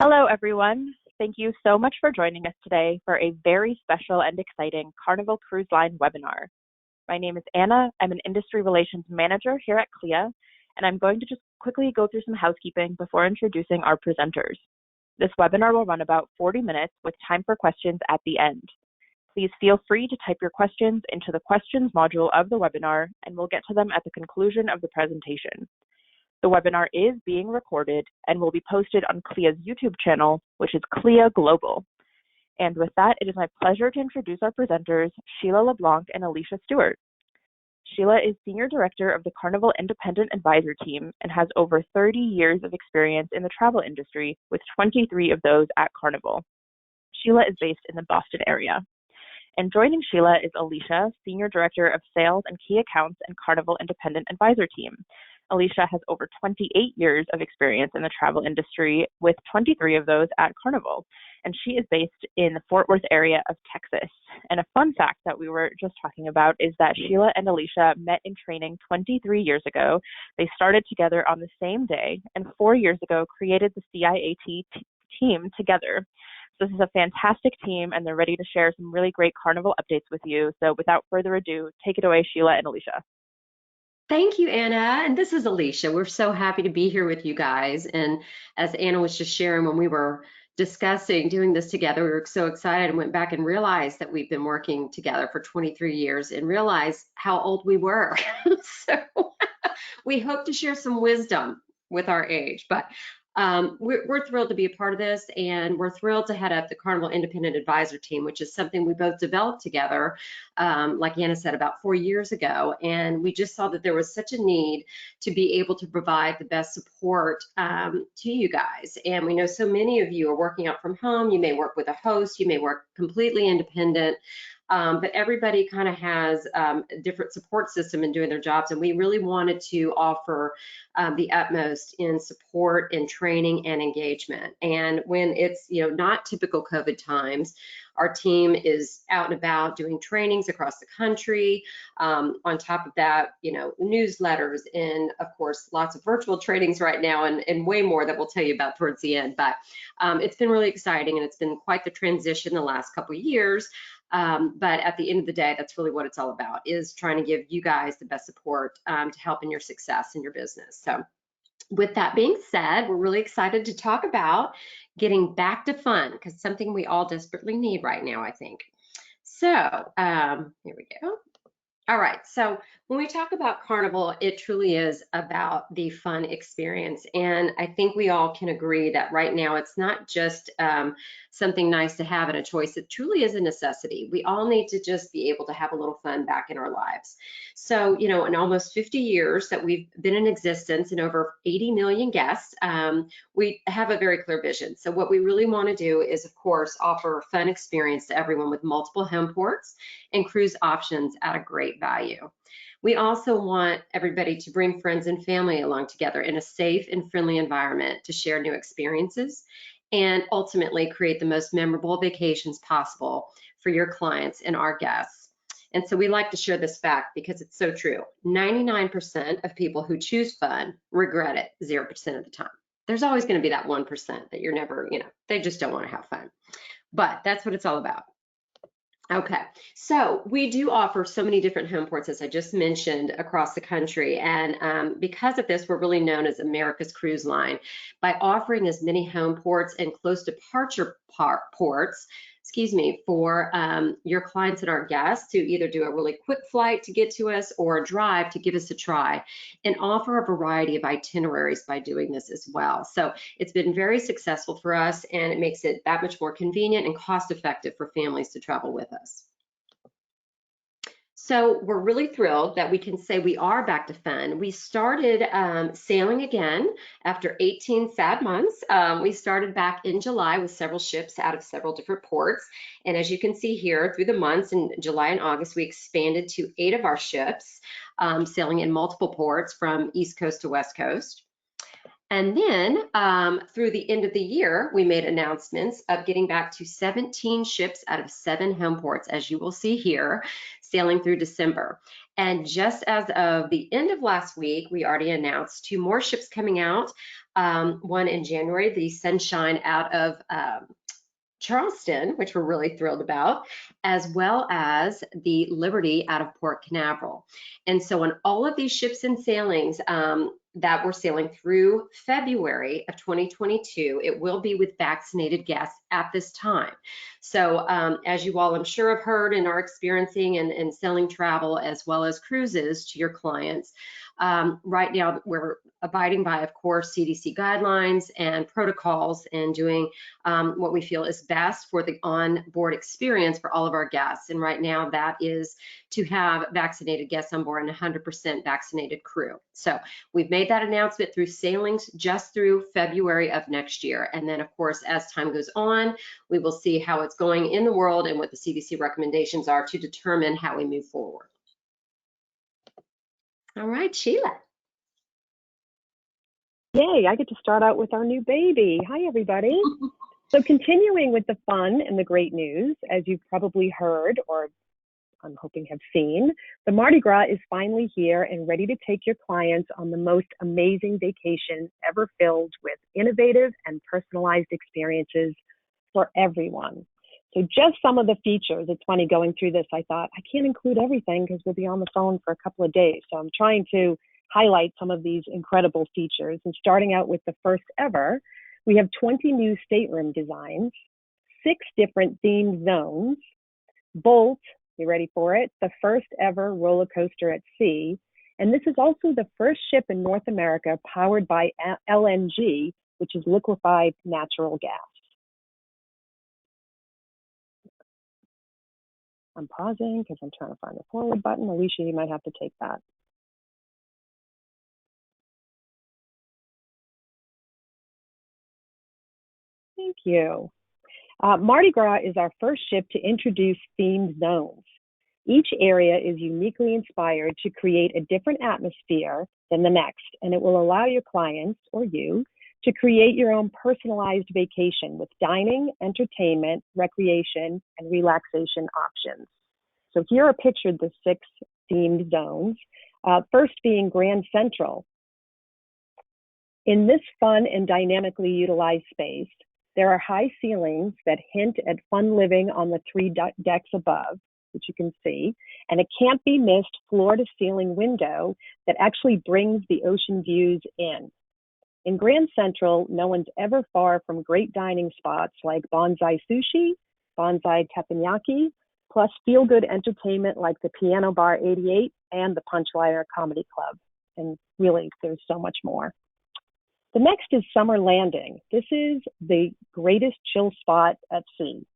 Hello, everyone. Thank you so much for joining us today for a very special and exciting Carnival Cruise Line webinar. My name is Anna. I'm an Industry Relations Manager here at CLIA, and I'm going to just quickly go through some housekeeping before introducing our presenters. This webinar will run about 40 minutes with time for questions at the end. Please feel free to type your questions into the questions module of the webinar, and we'll get to them at the conclusion of the presentation. The webinar is being recorded and will be posted on CLIA's YouTube channel, which is CLIA Global. And with that, it is my pleasure to introduce our presenters, Sheila LeBlanc and Alicia Stewart. Sheila is Senior Director of the Carnival Independent Advisor Team and has over 30 years of experience in the travel industry, with 23 of those at Carnival. Sheila is based in the Boston area. And joining Sheila is Alicia, Senior Director of Sales and Key Accounts and Carnival Independent Advisor Team. Alicia has over 28 years of experience in the travel industry, with 23 of those at Carnival, and she is based in the Fort Worth area of Texas. And a fun fact that we were just talking about is that Sheila and Alicia met in training 23 years ago. They started together on the same day, and 4 years ago created the CIAT team together. So this is a fantastic team, and they're ready to share some really great Carnival updates with you. So without further ado, take it away, Sheila and Alicia. Thank you, Anna. And this is Alicia. We're so happy to be here with you guys. And as Anna was just sharing, when we were discussing doing this together, we were so excited and went back and realized that we've been working together for 23 years and realized how old we were. So we hope to share some wisdom with our age, but we're thrilled to be a part of this, and we're thrilled to head up the Carnival Independent Advisor Team, which is something we both developed together, like Anna said, about 4 years ago. And we just saw that there was such a need to be able to provide the best support to you guys. And we know so many of you are working out from home. You may work with a host, you may work completely independent. But everybody kind of has a different support system in doing their jobs, and we really wanted to offer the utmost in support and training and engagement. And when it's not typical COVID times, our team is out and about doing trainings across the country. On top of that, newsletters and, of course, lots of virtual trainings right now, and way more that we'll tell you about towards the end. But it's been really exciting, and it's been quite the transition the last couple of years. But at the end of the day, that's really what it's all about, is trying to give you guys the best support to help in your success in your business. So with that being said, we're really excited to talk about getting back to fun, because something we all desperately need right now, I think. So here we go. All right, so when we talk about Carnival, it truly is about the fun experience. And I think we all can agree that right now it's not just something nice to have and a choice. It truly is a necessity. We all need to just be able to have a little fun back in our lives. So, in almost 50 years that we've been in existence and over 80 million guests, we have a very clear vision. So what we really want to do is, of course, offer a fun experience to everyone with multiple home ports and cruise options at a great value. We also want everybody to bring friends and family along together in a safe and friendly environment to share new experiences and ultimately create the most memorable vacations possible for your clients and our guests. And so we like to share this fact because it's so true. 99% of people who choose fun regret it 0% of the time. There's always going to be that 1% that you're never, they just don't want to have fun. But that's what it's all about. Okay, so we do offer so many different home ports, as I just mentioned, across the country. And because of this, we're really known as America's Cruise Line by offering as many home ports and close departure ports, for your clients and our guests to either do a really quick flight to get to us or a drive to give us a try, and offer a variety of itineraries by doing this as well. So it's been very successful for us, and it makes it that much more convenient and cost effective for families to travel with us. So we're really thrilled that we can say we are back to fun. We started sailing again after 18 sad months. We started back in July with several ships out of several different ports. And as you can see here, through the months in July and August, we expanded to 8 of our ships, sailing in multiple ports from East Coast to West Coast. And then through the end of the year, we made announcements of getting back to 17 ships out of 7 home ports, as you will see here, sailing through December. And just as of the end of last week, we already announced 2 more ships coming out. One in January, the Sunshine out of Charleston, which we're really thrilled about, as well as the Liberty out of Port Canaveral. And so on all of these ships and sailings that we're sailing through February of 2022, it will be with vaccinated guests at this time. So as you all I'm sure have heard and are experiencing and selling travel as well as cruises to your clients, right now we're abiding by, of course, CDC guidelines and protocols and doing what we feel is best for the on-board experience for all of our guests. And right now that is to have vaccinated guests on board and 100% vaccinated crew. So we've made that announcement through sailings just through February of next year. And then, of course, as time goes on, we will see how it's going in the world and what the CDC recommendations are to determine how we move forward. All right, Sheila. Yay, I get to start out with our new baby. Hi, everybody. So continuing with the fun and the great news, as you've probably heard, or I'm hoping have seen, the Mardi Gras is finally here and ready to take your clients on the most amazing vacation ever, filled with innovative and personalized experiences for everyone. So just some of the features. It's funny going through this, I thought I can't include everything because we'll be on the phone for a couple of days. So I'm trying to highlight some of these incredible features. And starting out with the first ever, we have 20 new stateroom designs, 6 different themed zones, Bolt, you ready for it? The first ever roller coaster at sea. And this is also the first ship in North America powered by LNG, which is liquefied natural gas. I'm pausing because I'm trying to find the forward button. Alicia, you might have to take that. Thank you. Mardi Gras is our first ship to introduce themed zones. Each area is uniquely inspired to create a different atmosphere than the next, and it will allow your clients, or you, to create your own personalized vacation with dining, entertainment, recreation, and relaxation options. So here are pictured the 6 themed zones, first being Grand Central. In this fun and dynamically utilized space, there are high ceilings that hint at fun living on the 3 decks above, which you can see, and a can't be missed floor to ceiling window that actually brings the ocean views in. In Grand Central, no one's ever far from great dining spots like BONSAI Sushi, BONSAI Teppanyaki, plus feel-good entertainment like the Piano Bar 88 and the Punchliner Comedy Club. And really, there's so much more. The next is Summer Landing. This is the greatest chill spot at sea,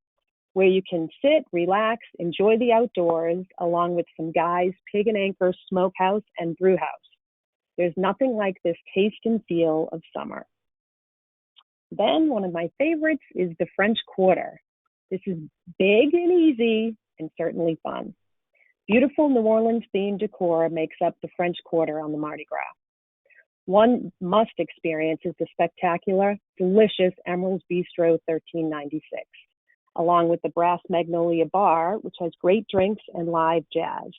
where you can sit, relax, enjoy the outdoors, along with some guys, Pig and Anchor Smokehouse and Brewhouse. There's nothing like this taste and feel of summer. Then one of my favorites is the French Quarter. This is big and easy and certainly fun. Beautiful New Orleans themed decor makes up the French Quarter on the Mardi Gras. One must experience is the spectacular, delicious Emerald's Bistro 1396, along with the Brass Magnolia Bar, which has great drinks and live jazz.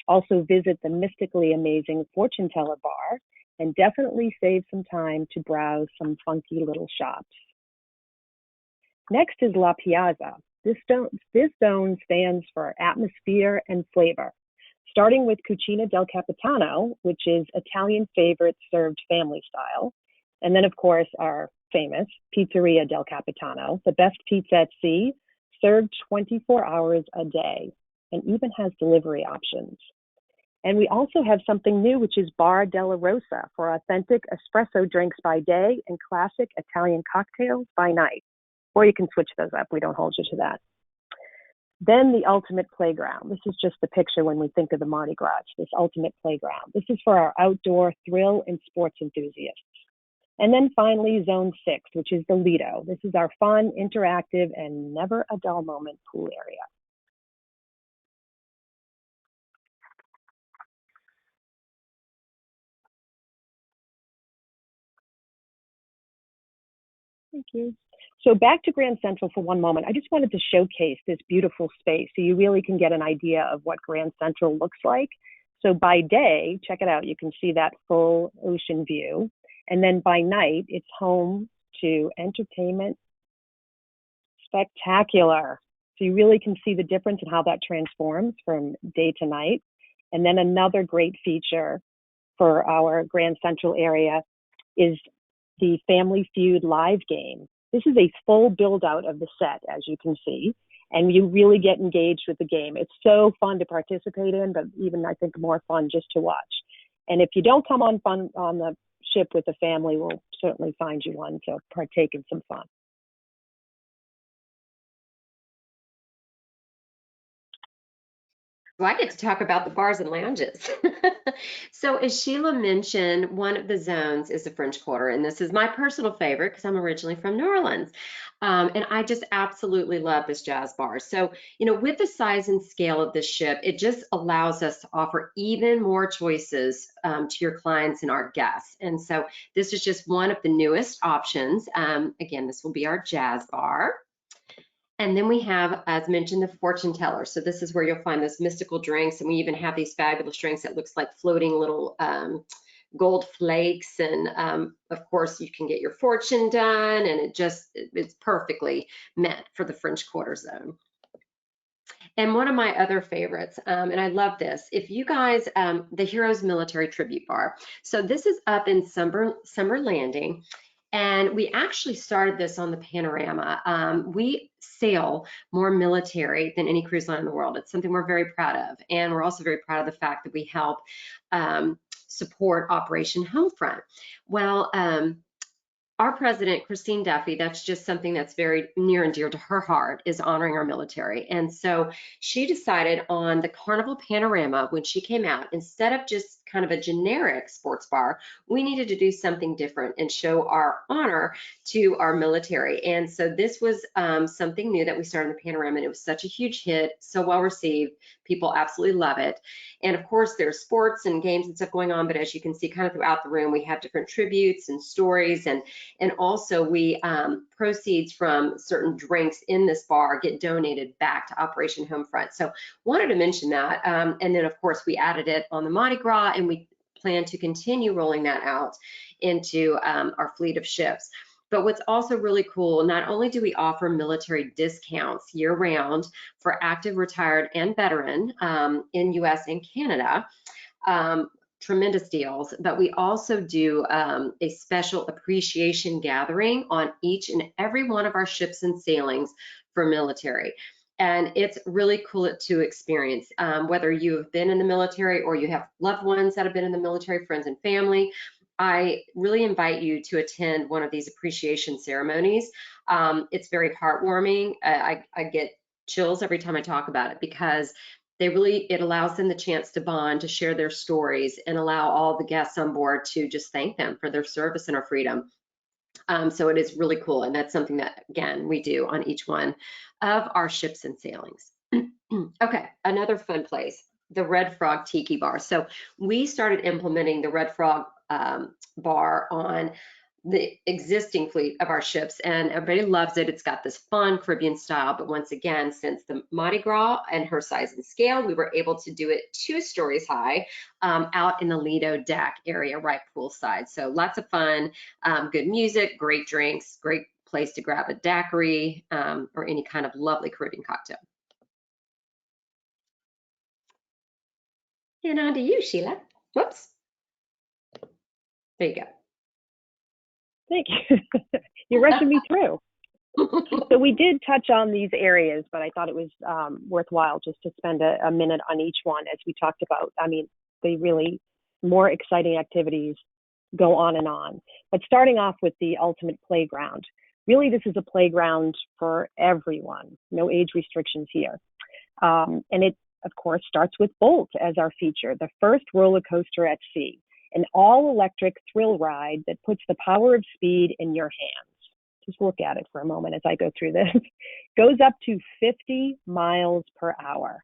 Also visit the mystically amazing Fortune Teller Bar and definitely save some time to browse some funky little shops. Next is La Piazza. This zone stands for atmosphere and flavor, starting with Cucina del Capitano, which is Italian favorite served family style. And then, of course, our famous Pizzeria del Capitano, the best pizza at sea, served 24 hours a day, and even has delivery options. And we also have something new, which is Bar della Rosa for authentic espresso drinks by day and classic Italian cocktails by night. Or you can switch those up. We don't hold you to that. Then the ultimate playground. This is just the picture when we think of the Mardi Gras, this ultimate playground. This is for our outdoor thrill and sports enthusiasts. And then finally, Zone 6, which is the Lido. This is our fun, interactive, and never a dull moment pool area. Thank you. So back to Grand Central for one moment. I just wanted to showcase this beautiful space so you really can get an idea of what Grand Central looks like. So by day, check it out, you can see that full ocean view. And then by night, it's home to entertainment spectacular. So you really can see the difference in how that transforms from day to night. And then another great feature for our Grand Central area is the Family Feud live game. This is a full build out of the set, as you can see, and you really get engaged with the game. It's so fun to participate in, but even I think more fun just to watch. And if you don't come on the ship with the family, we'll certainly find you one to partake in some fun. Well, I get to talk about the bars and lounges. So as Sheila mentioned, one of the zones is the French Quarter, and this is my personal favorite because I'm originally from New Orleans. And I just absolutely love this jazz bar. So, you know, with the size and scale of this ship, it just allows us to offer even more choices to your clients and our guests. And so this is just one of the newest options. Again, this will be our jazz bar. And then we have, as mentioned, the fortune teller. So this is where you'll find those mystical drinks. And we even have these fabulous drinks that looks like floating little gold flakes. And of course, you can get your fortune done. And it's perfectly meant for the French Quarter zone. And one of my other favorites, and I love this, if you guys, the Heroes Military Tribute Bar. So this is up in Summer Landing. And we actually started this on the Panorama. We sail more military than any cruise line in the world. It's something we're very proud of. And we're also very proud of the fact that we help support Operation Homefront. Well, our president, Christine Duffy, that's just something that's very near and dear to her heart, is honoring our military. And so she decided on the Carnival Panorama, when she came out, instead of just kind of a generic sports bar, we needed to do something different and show our honor to our military. And so this was something new that we started in the Panorama, and it was such a huge hit, so well received. People absolutely love it. And of course, there's sports and games and stuff going on, but as you can see kind of throughout the room, we have different tributes and stories, and also we proceeds from certain drinks in this bar get donated back to Operation Homefront. So wanted to mention that. And then of course we added it on the Mardi Gras, and we plan to continue rolling that out into our fleet of ships. But what's also really cool, not only do we offer military discounts year round for active, retired, and veteran in US and Canada, tremendous deals, but we also do a special appreciation gathering on each and every one of our ships and sailings for military. And it's really cool to experience, whether you have been in the military or you have loved ones that have been in the military, friends and family. I really invite you to attend one of these appreciation ceremonies. It's very heartwarming. I get chills every time I talk about it, because it allows them the chance to bond, to share their stories, and allow all the guests on board to just thank them for their service and our freedom. So it is really cool, and that's something that, again, we do on each one of our ships and sailings. Okay, another fun place, the Red Frog Tiki Bar. So we started implementing the Red Frog bar on the existing fleet of our ships, and everybody loves it. It's got this fun Caribbean style, but once again, since the Mardi Gras and her size and scale, we were able to do it 2 stories high out in the Lido deck area, right poolside. So lots of fun, good music, great drinks, great place to grab a daiquiri or any kind of lovely Caribbean cocktail. And on to you, Sheila. Whoops. There you go. Thank you. You're rushing me through. So we did touch on these areas, but I thought it was worthwhile just to spend a minute on each one, as we talked about. I mean, they really, more exciting activities go on and on. But starting off with the ultimate playground, really this is a playground for everyone, no age restrictions here. And it, of course, starts with Bolt as our feature, the first roller coaster at sea. An all-electric thrill ride that puts the power of speed in your hands. Just look at it for a moment as I go through this. Goes up to 50 miles per hour.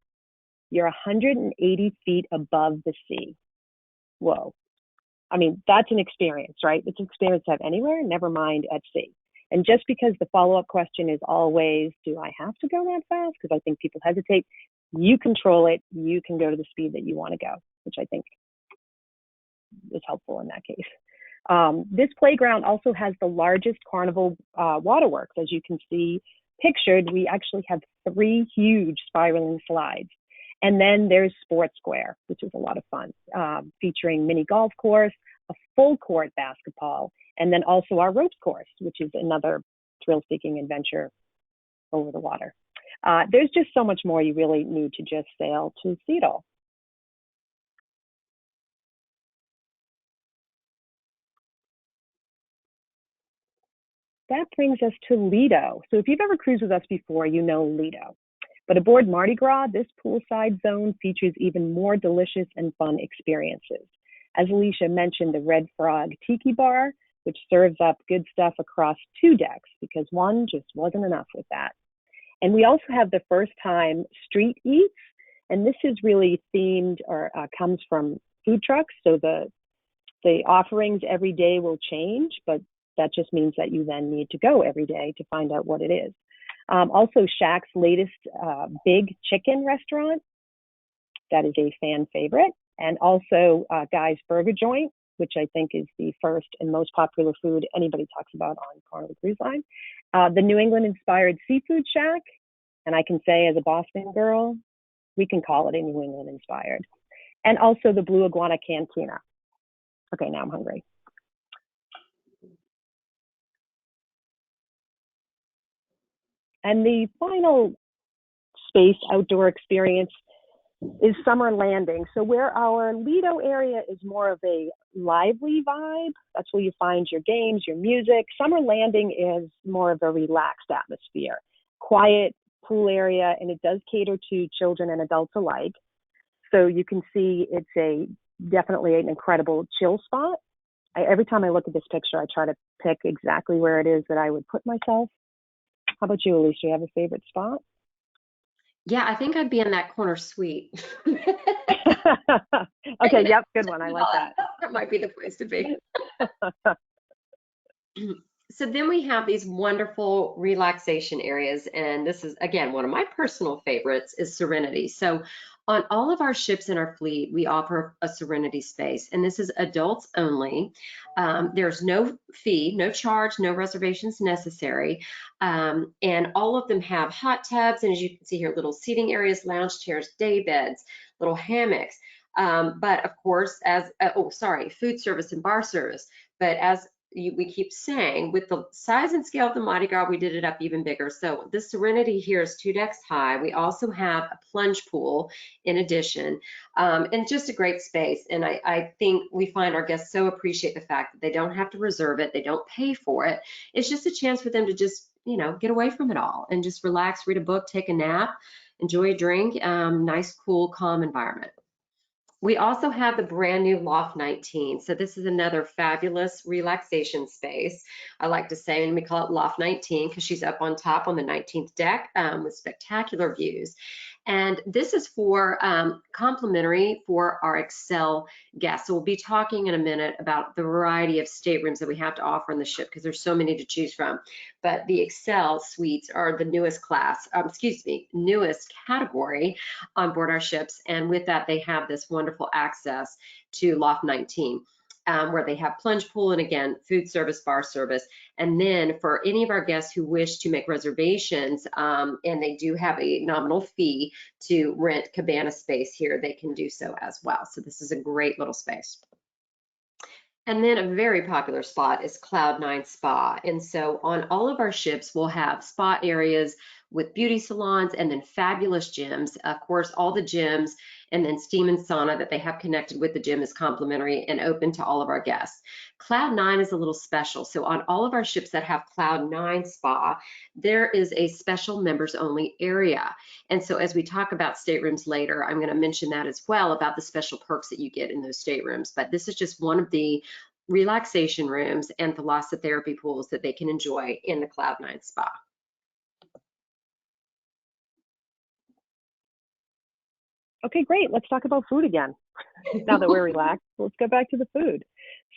You're 180 feet above the sea. Whoa. I mean, that's an experience, right? It's an experience to have anywhere, never mind at sea. And just because the follow-up question is always, do I have to go that fast? Because I think people hesitate. You control it. You can go to the speed that you want to go, which I think is helpful in that case. This playground also has the largest carnival waterworks. As you can see pictured, we actually have 3 huge spiraling slides. And then there's Sports Square, which is a lot of fun, featuring mini golf course, a full court basketball, and then also our ropes course, which is another thrill-seeking adventure over the water. There's just so much more you really need to just sail to see it all. That brings us to Lido. So if you've ever cruised with us before, you know Lido. But aboard Mardi Gras, this poolside zone features even more delicious and fun experiences. As Alicia mentioned, the Red Frog Tiki Bar, which serves up good stuff across 2 decks because one just wasn't enough with that. And we also have the first time street eats, and this is really themed or comes from food trucks. So the offerings every day will change, but that just means that you then need to go every day to find out what it is. Also, Shaq's latest Big Chicken restaurant, that is a fan favorite. And also Guy's Burger Joint, which I think is the first and most popular food anybody talks about on Carnival Cruise Line. The New England-inspired Seafood Shack, and I can say as a Boston girl, we can call it a New England-inspired. And also the Blue Iguana Cantina. Okay, now I'm hungry. And the final space outdoor experience is Summer Landing. So where our Lido area is more of a lively vibe, that's where you find your games, your music. Summer Landing is more of a relaxed atmosphere, quiet pool area, and it does cater to children and adults alike. So you can see it's definitely an incredible chill spot. Every time I look at this picture, I try to pick exactly where it is that I would put myself. How about you, Alicia? You have a favorite spot? Yeah, I think I'd be in that corner suite. Okay, yep, good one. I like that. That might be the place to be. So then we have these wonderful relaxation areas, and this is, again, one of my personal favorites is Serenity. So on all of our ships in our fleet, we offer a Serenity space, and this is adults only. There's no fee, no charge, no reservations necessary, and all of them have hot tubs, and as you can see here, little seating areas, lounge chairs, day beds, little hammocks. But of course, food service and bar service. But as we keep saying, with the size and scale of the Mardi Gras, we did it up even bigger. So this Serenity here is 2 decks high. We also have a plunge pool in addition, and just a great space. And I think we find our guests so appreciate the fact that they don't have to reserve it. They don't pay for it. It's just a chance for them to just, get away from it all and just relax, read a book, take a nap, enjoy a drink, nice, cool, calm environment. We also have the brand new Loft 19. So this is another fabulous relaxation space. I like to say, and we call it Loft 19 because she's up on top on the 19th deck with spectacular views. And this is for complimentary for our Excel guests. So we'll be talking in a minute about the variety of staterooms that we have to offer on the ship because there's so many to choose from. But the Excel suites are the newest class, newest category on board our ships. And with that, they have this wonderful access to Loft 19. Where they have plunge pool and again, food service, bar service. And then for any of our guests who wish to make reservations and they do have a nominal fee to rent cabana space here, they can do so as well. So this is a great little space. And then a very popular spot is Cloud 9 Spa. And so on all of our ships, we'll have spa areas with beauty salons and then fabulous gyms. Of course, all the gyms and then steam and sauna that they have connected with the gym is complimentary and open to all of our guests. Cloud 9 is a little special. So on all of our ships that have Cloud 9 Spa, there is a special members only area. And so as we talk about staterooms later, I'm going to mention that as well about the special perks that you get in those staterooms. But this is just one of the relaxation rooms and thalassotherapy pools that they can enjoy in the Cloud 9 Spa. Okay, great. Let's talk about food again. Now that we're relaxed, let's go back to the food.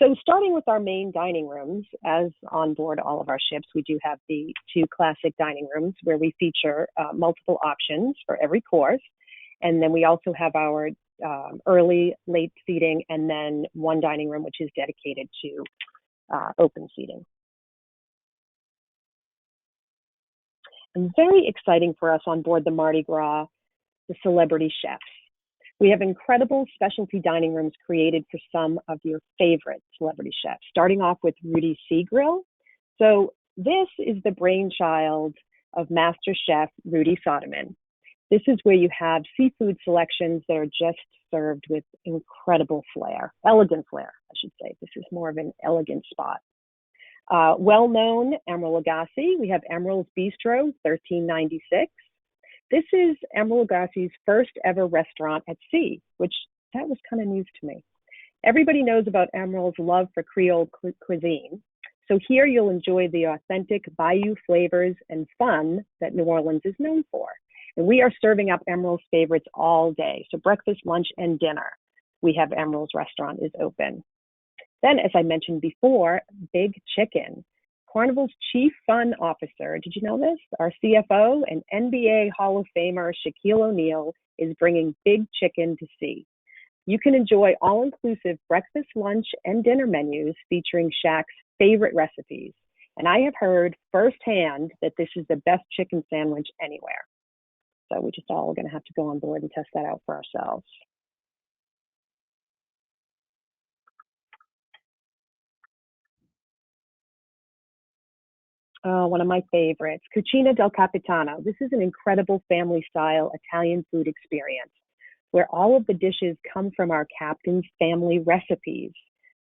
So starting with our main dining rooms, as on board all of our ships, we do have the 2 classic dining rooms where we feature multiple options for every course. And then we also have our early, late seating, and then 1 dining room which is dedicated to open seating. And very exciting for us on board the Mardi Gras, the celebrity chefs. We have incredible specialty dining rooms created for some of your favorite celebrity chefs, starting off with Rudy Seagrill. So this is the brainchild of Master Chef Rudy Soderman. This is where you have seafood selections that are just served with incredible flair, elegant flair, I should say. This is more of an elegant spot. Well-known Emeril Lagasse, we have Emeril's Bistro, $13.96. This is Emeril Lagasse's first ever restaurant at sea, which that was kind of news to me. Everybody knows about Emeril's love for Creole cuisine. So here you'll enjoy the authentic bayou flavors and fun that New Orleans is known for. And we are serving up Emeril's favorites all day. So breakfast, lunch, and dinner, we have Emeril's restaurant is open. Then, as I mentioned before, Big Chicken. Carnival's Chief Fun Officer, did you know this? Our CFO and NBA Hall of Famer Shaquille O'Neal is bringing Big Chicken to sea. You can enjoy all-inclusive breakfast, lunch, and dinner menus featuring Shaq's favorite recipes. And I have heard firsthand that this is the best chicken sandwich anywhere. So we just all going to have to go on board and test that out for ourselves. Oh, one of my favorites, Cucina del Capitano. This is an incredible family-style Italian food experience where all of the dishes come from our captain's family recipes.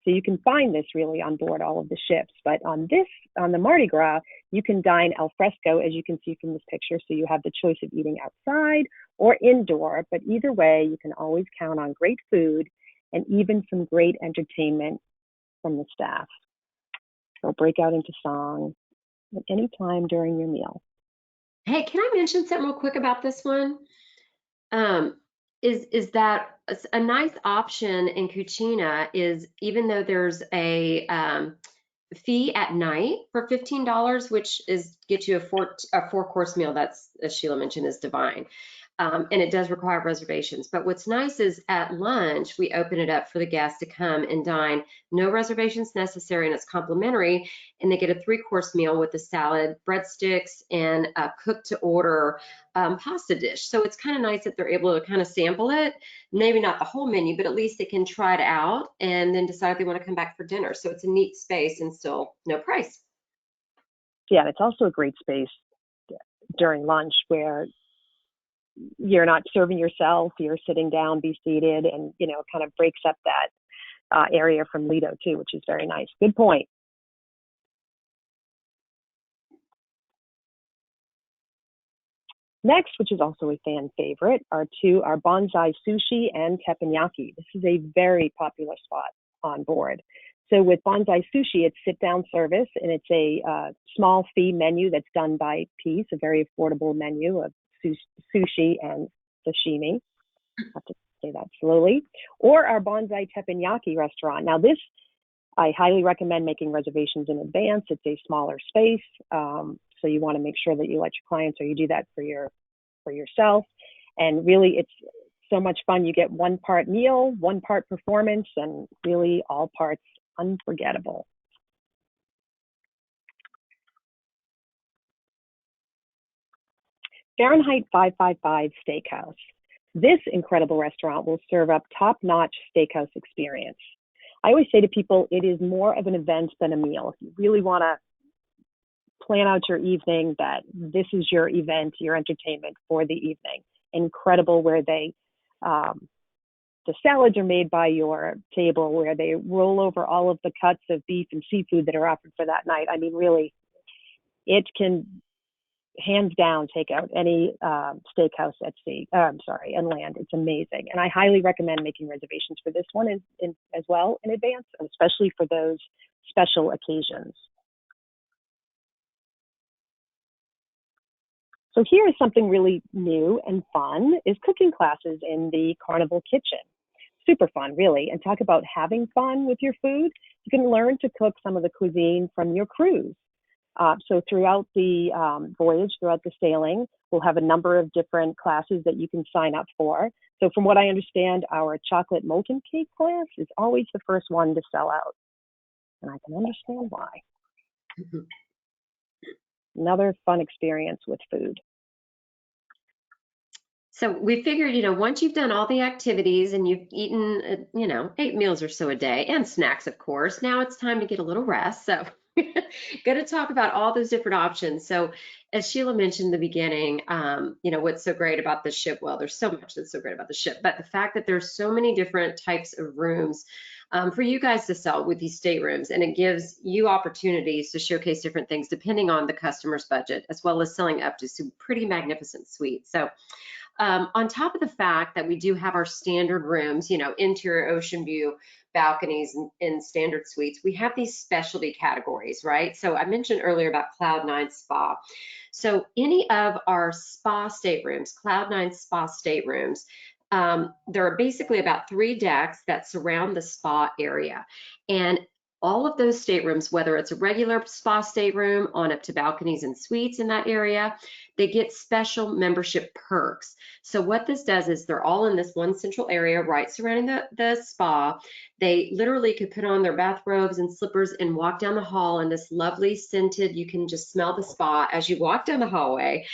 So you can find this really on board all of the ships. But on the Mardi Gras, you can dine al fresco, as you can see from this picture. So you have the choice of eating outside or indoor. But either way, you can always count on great food and even some great entertainment from the staff. So break out into song at any time during your meal. Hey, can I mention something real quick about this one? Is that a nice option in Cucina is, even though there's a fee at night for $15, which is get you a 4-course meal. That's, as Sheila mentioned, is divine. And it does require reservations. But what's nice is at lunch, we open it up for the guests to come and dine. No reservations necessary, and it's complimentary. And they get a 3-course meal with a salad, breadsticks, and a cook-to-order pasta dish. So it's kind of nice that they're able to kind of sample it. Maybe not the whole menu, but at least they can try it out and then decide if they want to come back for dinner. So it's a neat space and still no price. Yeah, and it's also a great space during lunch where you're not serving yourself, you're sitting down, be seated, and, you know, it kind of breaks up that area from Lido too, which is very nice. Good point. Next, which is also a fan favorite, are our BONSAI Sushi and Teppanyaki. This is a very popular spot on board. So with BONSAI Sushi, it's sit-down service, and it's a small fee menu that's done by piece, a very affordable menu of sushi and sashimi. I have to say that slowly. Or our BONSAI Teppanyaki restaurant. Now this, I highly recommend making reservations in advance. It's a smaller space, so you want to make sure that you let your clients, or you do that for yourself. And really, it's so much fun. You get 1 part meal, 1 part performance, and really all parts unforgettable. Fahrenheit 555 Steakhouse. This incredible restaurant will serve up top-notch steakhouse experience. I always say to people, it is more of an event than a meal. If you really want to plan out your evening, that this is your event, your entertainment for the evening. Incredible, where the salads are made by your table, where they roll over all of the cuts of beef and seafood that are offered for that night. I mean, really, it can hands down take out any steakhouse at sea. And land. It's amazing, and I highly recommend making reservations for this one as well in advance, and especially for those special occasions. So here is something really new and fun: is cooking classes in the Carnival kitchen. super fun, really. And talk about having fun with your food. You can learn to cook some of the cuisine from your cruise. So throughout the voyage, throughout the sailing, we'll have a number of different classes that you can sign up for. So from what I understand, our chocolate molten cake class is always the first one to sell out. And I can understand why. Another fun experience with food. So we figured, once you've done all the activities and you've eaten, 8 meals or so a day and snacks, of course, now it's time to get a little rest. So going to talk about all those different options. So as Sheila mentioned in the beginning, what's so great about the ship? Well, there's so much that's so great about the ship, but the fact that there's so many different types of rooms for you guys to sell with these staterooms, and it gives you opportunities to showcase different things depending on the customer's budget, as well as selling up to some pretty magnificent suites. So on top of the fact that we do have our standard rooms, interior ocean view, balconies, and standard suites, we have these specialty categories, right? So I mentioned earlier about Cloud9 Spa. So any of our spa staterooms, Cloud9 Spa staterooms, there are basically about 3 decks that surround the spa area. And all of those staterooms, whether it's a regular spa stateroom on up to balconies and suites in that area, they get special membership perks. So what this does is they're all in this one central area right surrounding the spa. They literally could put on their bathrobes and slippers and walk down the hall in this lovely scented, you can just smell the spa as you walk down the hallway,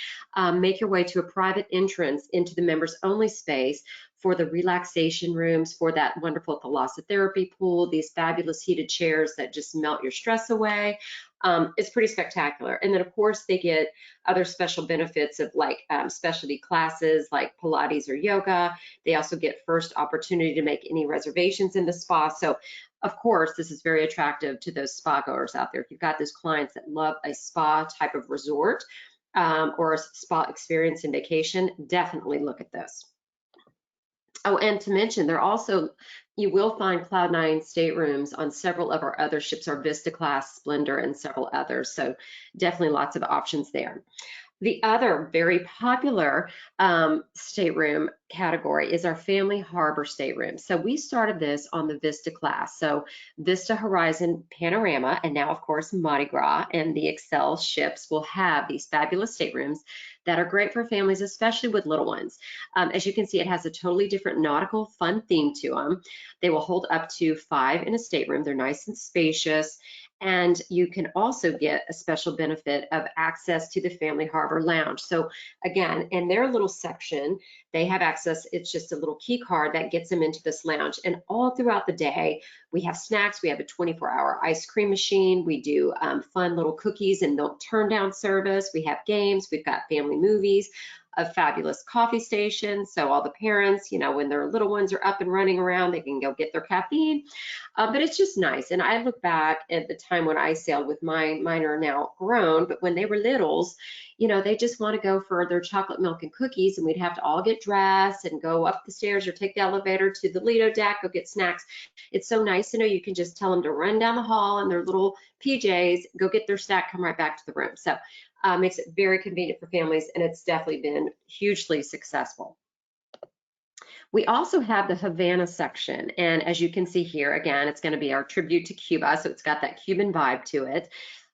make your way to a private entrance into the members only space for the relaxation rooms, for that wonderful thalassotherapy pool, these fabulous heated chairs that just melt your stress away. It's pretty spectacular. And then of course they get other special benefits of like specialty classes like Pilates or yoga. They also get first opportunity to make any reservations in the spa. So of course, this is very attractive to those spa goers out there. If you've got those clients that love a spa type of resort or a spa experience and vacation, definitely look at this. Oh, and to mention, you will find Cloud9 staterooms on several of our other ships, our Vista class, Splendor, and several others. So definitely lots of options there. The other very popular stateroom category is our family harbor stateroom. So we started this on the Vista class. So Vista Horizon Panorama, and now of course Mardi Gras and the Excel ships will have these fabulous staterooms that are great for families, especially with little ones. As you can see, it has a totally different nautical fun theme to them. They will hold up to 5 in a stateroom. They're nice and spacious. And you can also get a special benefit of access to the Family Harbor Lounge. So again, in their little section, they have access. It's just a little key card that gets them into this lounge. And all throughout the day, we have snacks. We have a 24-hour ice cream machine. We do fun little cookies and milk turn down service. We have games. We've got family movies, a fabulous coffee station. So all the parents, when their little ones are up and running around, they can go get their caffeine. But it's just nice. And I look back at the time when I sailed with mine are now grown, but when they were littles, they just want to go for their chocolate milk and cookies, and we'd have to all get dressed and go up the stairs or take the elevator to the Lido deck, go get snacks. It's so nice to know you can just tell them to run down the hall in their little PJs, go get their snack, come right back to the room. So makes it very convenient for families, and it's definitely been hugely successful. We also have the Havana section, and as you can see here, again, it's going to be our tribute to Cuba, so it's got that Cuban vibe to it.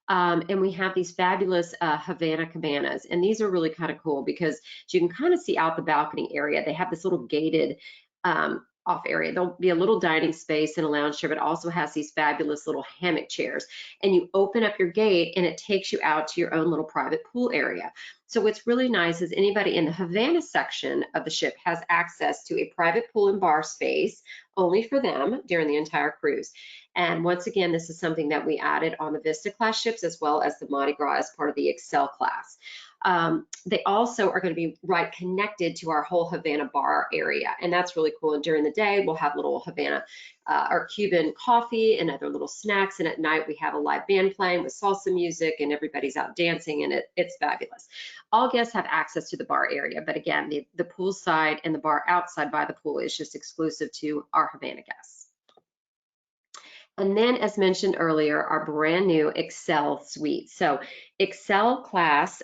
And we have these fabulous Havana cabanas, and these are really kind of cool because you can kind of see out the balcony area. They have this little gated off area. There'll be a little dining space and a lounge chair, but also has these fabulous little hammock chairs. And you open up your gate and it takes you out to your own little private pool area. So what's really nice is anybody in the Havana section of the ship has access to a private pool and bar space only for them during the entire cruise. And once again, this is something that we added on the Vista class ships as well as the Mardi Gras as part of the Excel class. They also are going to be right connected to our whole Havana bar area, and that's really cool. And during the day, we'll have little Havana or Cuban coffee and other little snacks, and at night we have a live band playing with salsa music, and everybody's out dancing, and it's fabulous. All guests have access to the bar area, but again, the pool side and the bar outside by the pool is just exclusive to our Havana guests. And then, as mentioned earlier, our brand new Excel suite. So Excel class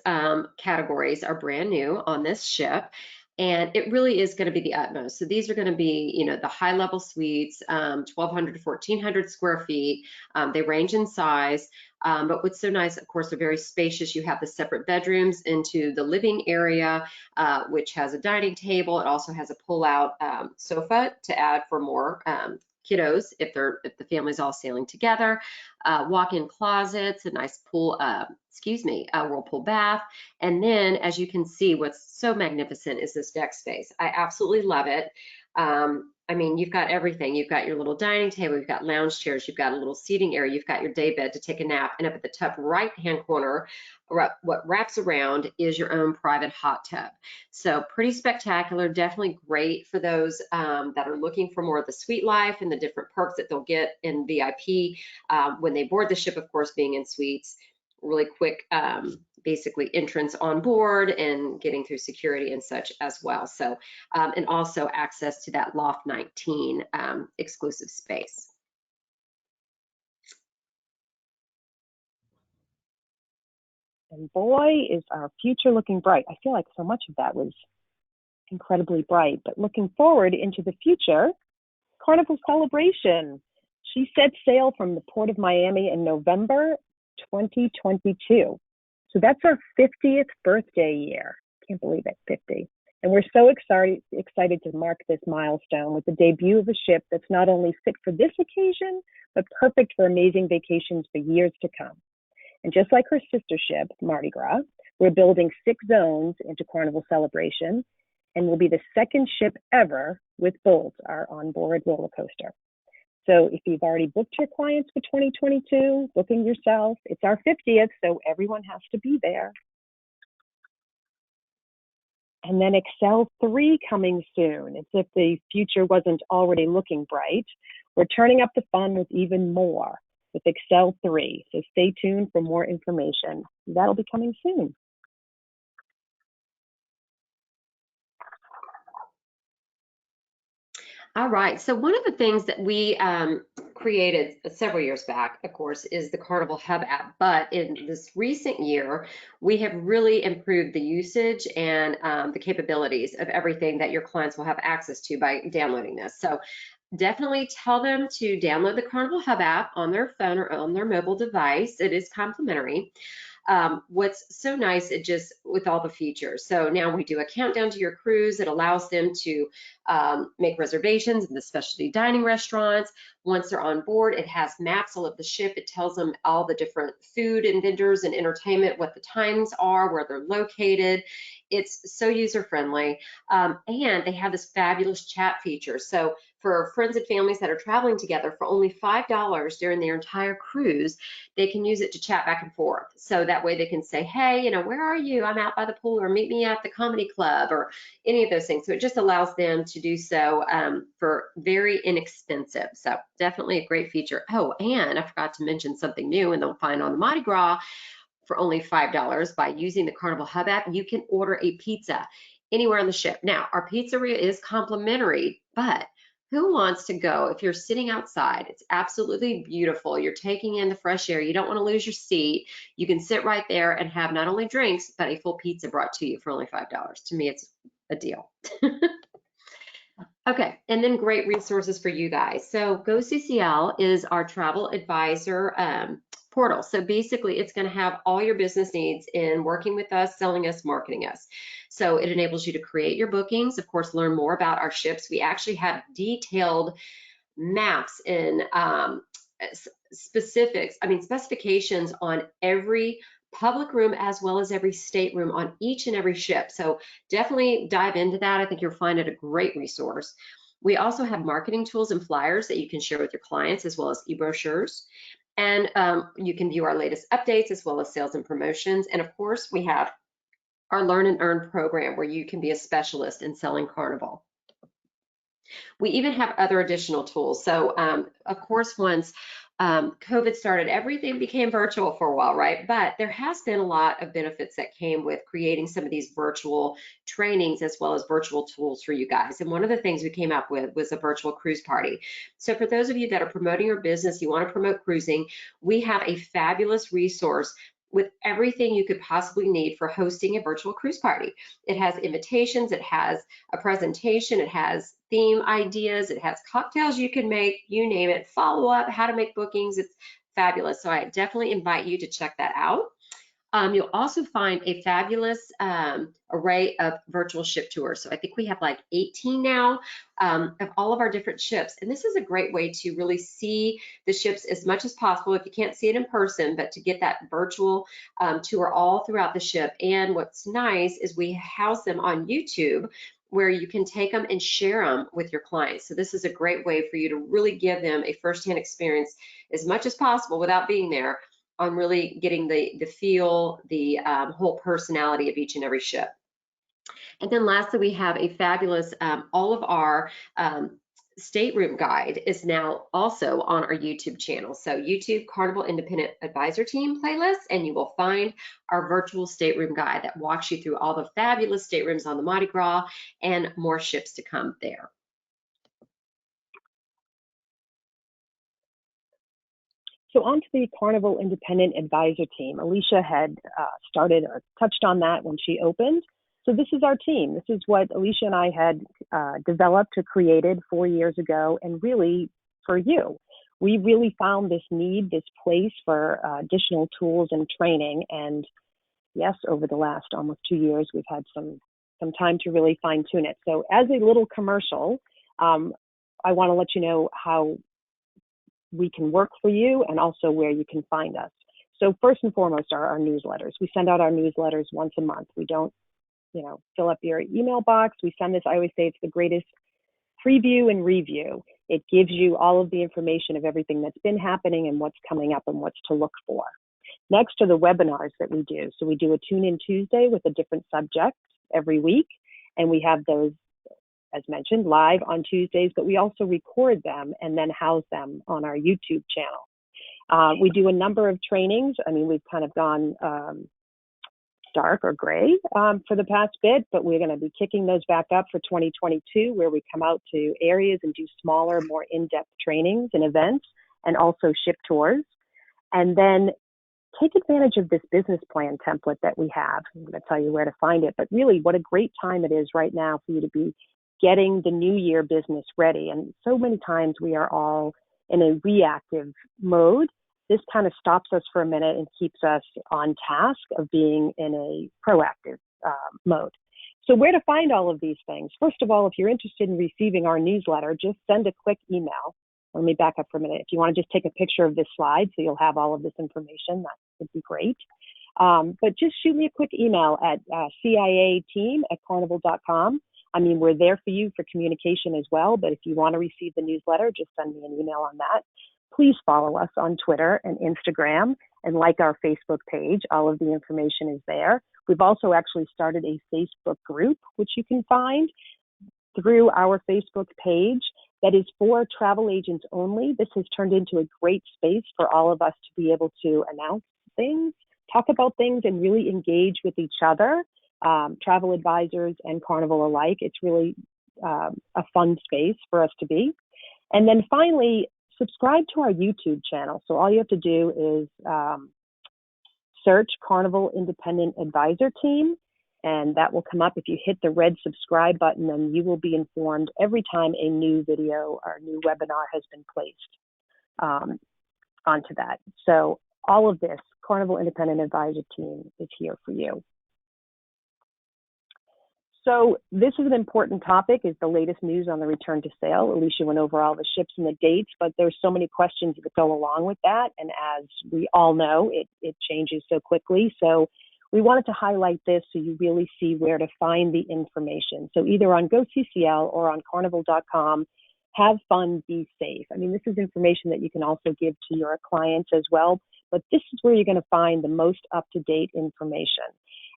categories are brand new on this ship. And it really is going to be the utmost. So these are going to be, you know, the high level suites, 1,200 to 1,400 square feet. They range in size. But what's so nice, of course, they're very spacious. You have the separate bedrooms into the living area, which has a dining table. It also has a pull-out sofa to add for more kiddos if the family's all sailing together. Walk-in closets, a nice pool, a whirlpool bath. And then, as you can see, what's so magnificent is this deck space. I absolutely love it. I mean, you've got everything. You've got your little dining table, you've got lounge chairs, you've got a little seating area, you've got your day bed to take a nap, and up at the top right-hand corner, what wraps around is your own private hot tub. So pretty spectacular, definitely great for those that are looking for more of the suite life and the different perks that they'll get in VIP when they board the ship, of course, being in suites. Really quick basically entrance on board and getting through security and such as well. So, and also access to that Loft 19 exclusive space. And boy, is our future looking bright. I feel like so much of that was incredibly bright, but looking forward into the future, Carnival Celebration. She set sail from the Port of Miami in November 2022. So that's our 50th birthday year. Can't believe it, 50. And we're so excited to mark this milestone with the debut of a ship that's not only fit for this occasion, but perfect for amazing vacations for years to come. And just like her sister ship, Mardi Gras, we're building 6 zones into Carnival Celebration, and will be the second ship ever with Bolt, our onboard roller coaster. So if you've already booked your clients for 2022, booking yourself, it's our 50th, so everyone has to be there. And then Excel 3 coming soon. As if the future wasn't already looking bright, we're turning up the fun with even more with Excel 3. So stay tuned for more information. That'll be coming soon. All right, so one of the things that we created several years back, of course, is the Carnival Hub app. But in this recent year, we have really improved the usage and the capabilities of everything that your clients will have access to by downloading this. So definitely tell them to download the Carnival Hub app on their phone or on their mobile device. It is complimentary. What's so nice, it just with all the features. So now we do a countdown to your cruise. It allows them to make reservations in the specialty dining restaurants. Once they're on board, it has maps all of the ship. It tells them all the different food and vendors and entertainment, what the times are, where they're located. It's so user-friendly. And they have this fabulous chat feature. So for friends and families that are traveling together, for only $5 during their entire cruise, they can use it to chat back and forth. So that way they can say, hey, you know, where are you? I'm out by the pool, or meet me at the comedy club, or any of those things. So it just allows them to do so for very inexpensive. So definitely a great feature. Oh, and I forgot to mention something new, and they'll find on the Mardi Gras for only $5 by using the Carnival Hub app. You can order a pizza anywhere on the ship. Now, our pizzeria is complimentary, but who wants to go if you're sitting outside? It's absolutely beautiful. You're taking in the fresh air. You don't want to lose your seat. You can sit right there and have not only drinks, but a full pizza brought to you for only $5. To me, it's a deal. Okay, and then great resources for you guys. So GoCCL is our travel advisor portal. So basically, it's going to have all your business needs in working with us, selling us, marketing us. So it enables you to create your bookings, of course, learn more about our ships. We actually have detailed maps and specifications on every public room as well as every stateroom on each and every ship. So definitely dive into that. I think you'll find it a great resource. We also have marketing tools and flyers that you can share with your clients, as well as e-brochures. And you can view our latest updates as well as sales and promotions. And of course, we have our Learn and Earn program where you can be a specialist in selling Carnival. We even have other additional tools. So of course, once COVID started, everything became virtual for a while, right? But there has been a lot of benefits that came with creating some of these virtual trainings as well as virtual tools for you guys. And one of the things we came up with was a virtual cruise party. So for those of you that are promoting your business, you want to promote cruising, we have a fabulous resource with everything you could possibly need for hosting a virtual cruise party. It has invitations, it has a presentation, it has theme ideas, it has cocktails you can make, you name it, follow up, how to make bookings. It's fabulous. So I definitely invite you to check that out. You'll also find a fabulous array of virtual ship tours. So I think we have like 18 now of all of our different ships. And this is a great way to really see the ships as much as possible if you can't see it in person, but to get that virtual tour all throughout the ship. And what's nice is we house them on YouTube, where you can take them and share them with your clients. So this is a great way for you to really give them a firsthand experience as much as possible without being there, on really getting the feel, the whole personality of each and every ship. And then lastly, we have a fabulous, all of our stateroom guide is now also on our YouTube channel. So YouTube Carnival Independent Advisor Team playlist, and you will find our virtual stateroom guide that walks you through all the fabulous staterooms on the Mardi Gras and more ships to come there. So on to the Carnival Independent Advisor Team. Alicia had started or touched on that when she opened. So this is our team. This is what Alicia and I had developed or created 4 years ago, and really for you. We really found this need, this place for additional tools and training. And yes, over the last almost 2 years, we've had some time to really fine tune it. So as a little commercial, I want to let you know how we can work for you and also where you can find us. So first and foremost are our newsletters. We send out our newsletters once a month. We don't, fill up your email box. We send this, I always say it's the greatest preview and review. It gives you all of the information of everything that's been happening and what's coming up and what's to look for. Next are the webinars that we do. So we do a Tune-In Tuesday with a different subject every week, and we have those, as mentioned, live on Tuesdays, but we also record them and then house them on our YouTube channel. We do a number of trainings. I mean, we've kind of gone dark or gray for the past bit, but we're going to be kicking those back up for 2022, where we come out to areas and do smaller, more in-depth trainings and events, and also ship tours. And then take advantage of this business plan template that we have. I'm going to tell you where to find it, but really what a great time it is right now for you to be getting the new year business ready. And so many times we are all in a reactive mode. This kind of stops us for a minute and keeps us on task of being in a proactive mode. So where to find all of these things? First of all, if you're interested in receiving our newsletter, just send a quick email. Let me back up for a minute. If you want to just take a picture of this slide so you'll have all of this information, that would be great. But just shoot me a quick email at ciateam@carnival.com. I mean, we're there for you for communication as well, but if you want to receive the newsletter, just send me an email on that. Please follow us on Twitter and Instagram and like our Facebook page. All of the information is there. We've also actually started a Facebook group, which you can find through our Facebook page that is for travel agents only. This has turned into a great space for all of us to be able to announce things, talk about things, and really engage with each other, travel advisors and Carnival alike. It's really a fun space for us to be. And then finally, subscribe to our YouTube channel. So all you have to do is search Carnival Independent Advisor Team, and that will come up. If you hit the red subscribe button, then you will be informed every time a new video or new webinar has been placed onto that. So all of this, Carnival Independent Advisor Team is here for you. So this is an important topic, is the latest news on the return to sail. Alicia went over all the ships and the dates, but there's so many questions that go along with that. And as we all know, it changes so quickly. So we wanted to highlight this so you really see where to find the information. So either on GoCCL or on carnival.com, have fun, be safe. I mean, this is information that you can also give to your clients as well, but this is where you're going to find the most up-to-date information.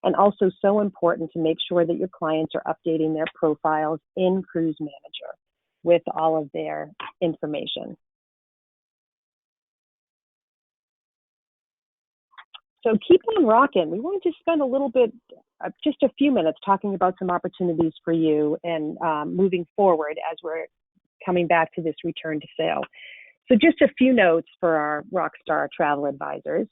And also so important to make sure that your clients are updating their profiles in Cruise Manager with all of their information. So keep on rocking. We want to just spend a little bit, just a few minutes talking about some opportunities for you and moving forward as we're coming back to this return to sail. So just a few notes for our Rockstar travel advisors.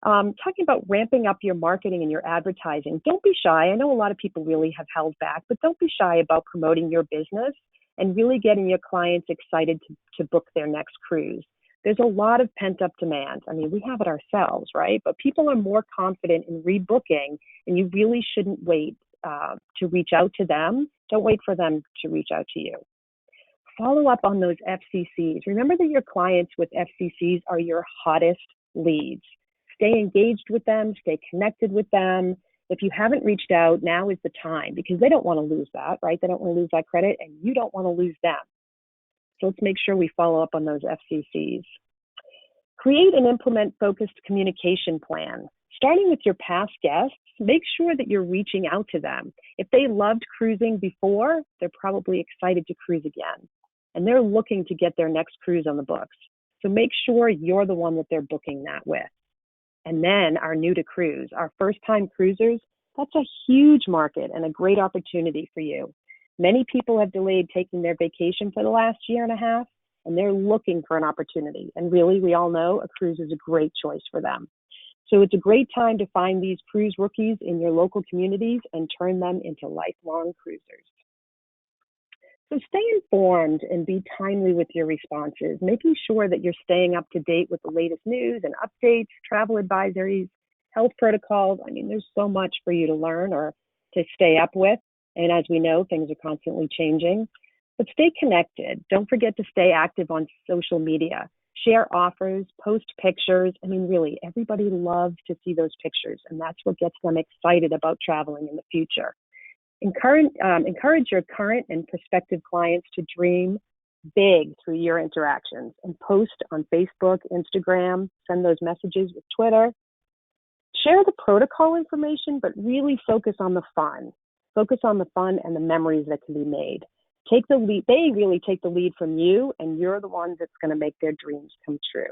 Talking about ramping up your marketing and your advertising. Don't be shy. I know a lot of people really have held back, but don't be shy about promoting your business and really getting your clients excited to book their next cruise. There's a lot of pent-up demand. I mean, we have it ourselves, right? But people are more confident in rebooking, and you really shouldn't wait to reach out to them. Don't wait for them to reach out to you. Follow up on those FCCs. Remember that your clients with FCCs are your hottest leads. Stay engaged with them, stay connected with them. If you haven't reached out, now is the time, because they don't want to lose that, right? They don't want to lose that credit, and you don't want to lose them. So let's make sure we follow up on those FCCs. Create and implement focused communication plan. Starting with your past guests, make sure that you're reaching out to them. If they loved cruising before, they're probably excited to cruise again. And they're looking to get their next cruise on the books. So make sure you're the one that they're booking that with. And then our new to cruise, our first time cruisers, that's a huge market and a great opportunity for you. Many people have delayed taking their vacation for the last year and a half, and they're looking for an opportunity. And really, we all know a cruise is a great choice for them. So it's a great time to find these cruise rookies in your local communities and turn them into lifelong cruisers. So stay informed and be timely with your responses, making sure that you're staying up to date with the latest news and updates, travel advisories, health protocols. I mean, there's so much for you to learn or to stay up with. And as we know, things are constantly changing. But stay connected. Don't forget to stay active on social media. Share offers, post pictures. I mean, really, everybody loves to see those pictures, and that's what gets them excited about traveling in the future. Encourage your current and prospective clients to dream big through your interactions and post on Facebook, Instagram, send those messages with Twitter. Share the protocol information, but really focus on the fun. Focus on the fun and the memories that can be made. Take the lead. They really take the lead from you, and you're the one that's going to make their dreams come true.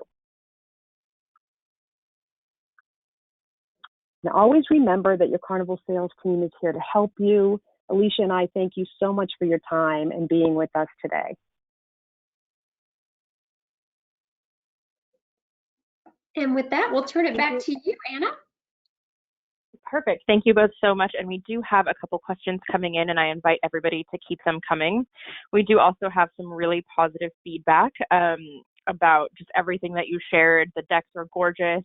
Now, always remember that your Carnival sales team is here to help you. Alicia and I thank you so much for your time and being with us today. And with that, we'll turn it back to you, Anna. Perfect. Thank you both so much. And we do have a couple questions coming in, and I invite everybody to keep them coming. We do also have some really positive feedback about just everything that you shared. The decks are gorgeous.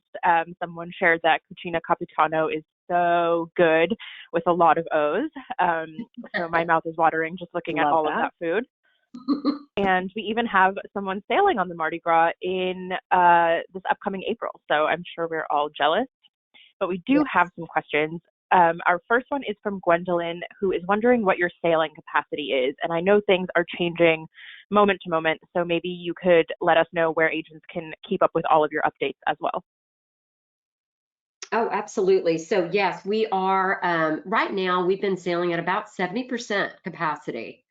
Someone shared that CUCINA CAPITANO is so good with a lot of O's. So my mouth is watering just looking at all of that food. And we even have someone sailing on the Mardi Gras in this upcoming April. So I'm sure we're all jealous. But we do have some questions. Our first one is from Gwendolyn, who is wondering what your sailing capacity is. And I know things are changing moment to moment, so maybe you could let us know where agents can keep up with all of your updates as well. Oh, absolutely. So yes, we are, right now, we've been sailing at about 70% capacity.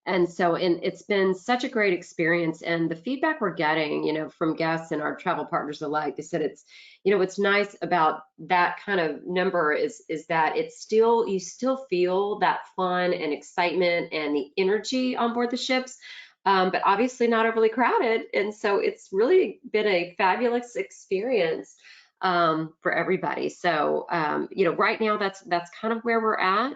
And so it's been such a great experience, and the feedback we're getting, you know, from guests and our travel partners alike, they said it's, you know, what's nice about that kind of number is that it's still, you still feel that fun and excitement and the energy on board the ships, but obviously not overly crowded. And so it's really been a fabulous experience for everybody. So, you know, right now that's kind of where we're at.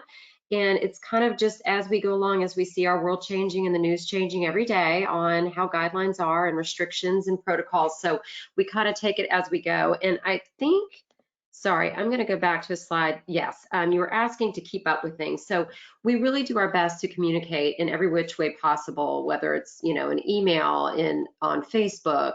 And it's kind of just as we go along, as we see our world changing and the news changing every day on how guidelines are and restrictions and protocols. So we kind of take it as we go. And I think, sorry, I'm going to go back to a slide. Yes, you were asking to keep up with things. So we really do our best to communicate in every which way possible, whether it's, you know, an email, on Facebook,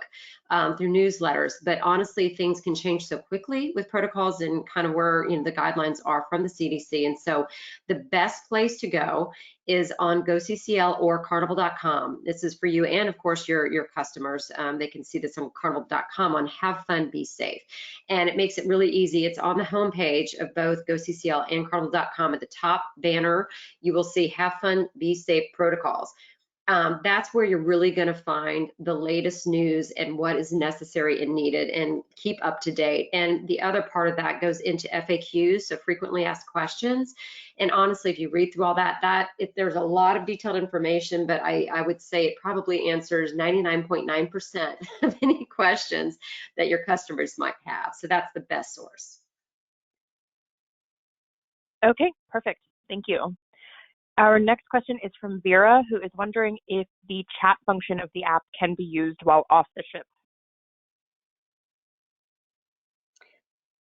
through newsletters. But honestly, things can change so quickly with protocols and kind of where, you know, the guidelines are from the CDC. And so the best place to go is on GoCCL or Carnival.com. This is for you and of course your customers. They can see this on Carnival.com on Have Fun, Be Safe. And it makes it really easy. It's on the homepage of both GoCCL and Carnival.com. At the top banner, you will see Have Fun, Be Safe protocols. That's where you're really going to find the latest news and what is necessary and needed, and keep up to date. And the other part of that goes into FAQs, so frequently asked questions. And honestly, if you read through all that, there's a lot of detailed information, but I would say it probably answers 99.9% of any questions that your customers might have. So that's the best source. Okay, perfect. Thank you. Our next question is from Vera, who is wondering if the chat function of the app can be used while off the ship.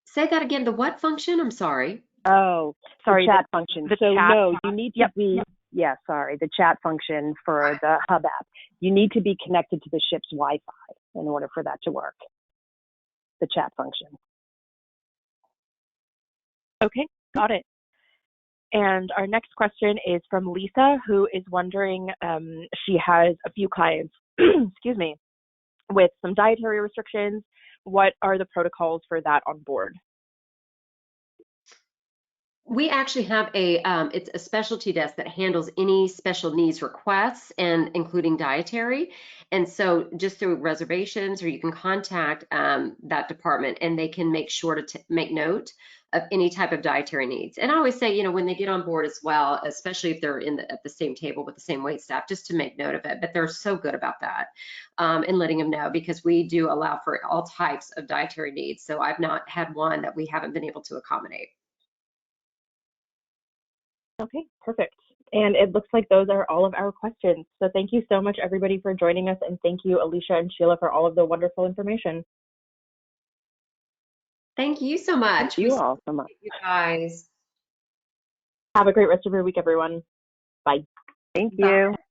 Say that again, the what function? I'm sorry. Oh, sorry, the chat function. The so chat, no, you need to be, yeah, sorry, the chat function for the Hub app. You need to be connected to the ship's Wi-Fi in order for that to work, the chat function. Okay, got it. And our next question is from Lisa, who is wondering, she has a few clients, excuse me, with some dietary restrictions. What are the protocols for that on board? We actually have it's a specialty desk that handles any special needs requests, and including dietary. And so just through reservations, or you can contact that department, and they can make sure to make note of any type of dietary needs. And I always say, you know, when they get on board as well, especially if they're at the same table with the same wait staff, just to make note of it. But they're so good about that, and letting them know, because we do allow for all types of dietary needs. So I've not had one that we haven't been able to accommodate. Okay, perfect. And it looks like those are all of our questions. So thank you so much, everybody, for joining us. And thank you, Alicia and Sheila, for all of the wonderful information. Thank you so much. Thank you all so much. You guys. Have a great rest of your week, everyone. Bye. Thank you. Bye.